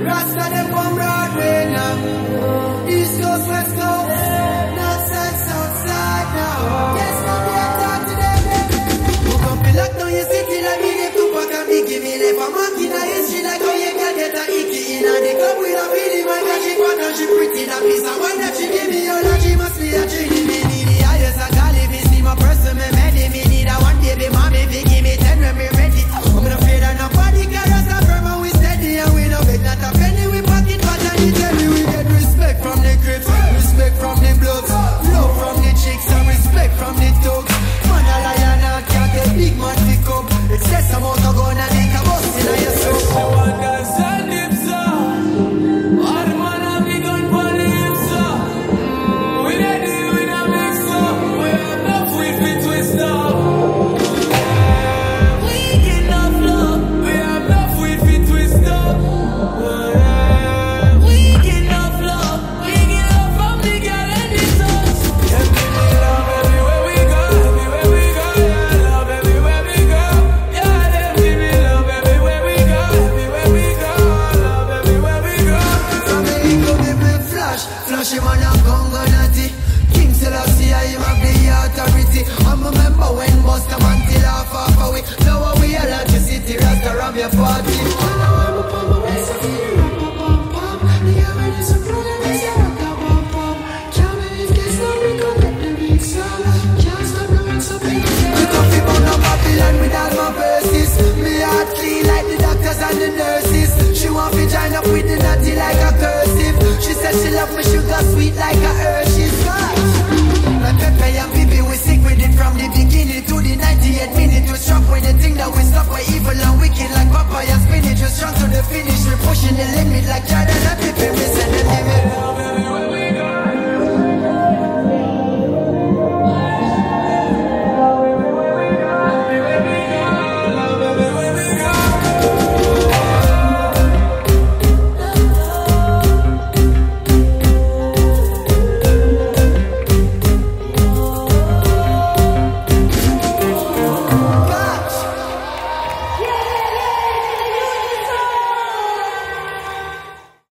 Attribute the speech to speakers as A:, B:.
A: Rasta them from Broadway now. East Coast, West Coast, North Side, South Side now. Yes, now they talk to them. Who come to lock down your city like me, they two pack and biggie me. Left a monkey in your history like how you can get a icky in a the club with a feeling when that she fat and she pretty. That piece of wine that she give me, all that she must be a treating me. Need the highest of all, if you see my person, me made me need a one baby mommy, if you give me 10 when me ready. I'm not afraid of nobody, cause us a firm and we steady and we no beg not a penny. We pocket fat and it's heavy. We get respect from the grips, respect from the bloods, love from the chicks and respect from the thugs. Man a lion and can't get big man pick up. Excess amount of gun and make a bust in your soul.
B: The one that said lips up, all the man have the gun for the hips up. We ready, we not mix up. We have enough we fit twist up. We get enough love. We have enough we fit twist up. We get enough love. We get love from the girl and the sons. Them give me love everywhere we go, everywhere we go. Yeah, love everywhere we go. Yeah, them give me love everywhere we go, everywhere we go. Love everywhere we go.
A: From me go give me flash, flash him on a gongo natty. King Selassie I him have the authority. I'm a member when Busta Man till half away. Now we electricity, Rasta ram your party. With all my verses, me heart clean like the doctors and the nurses. She want to join up with the naughty like a cursive. She said she love me sugar sweet like a herb.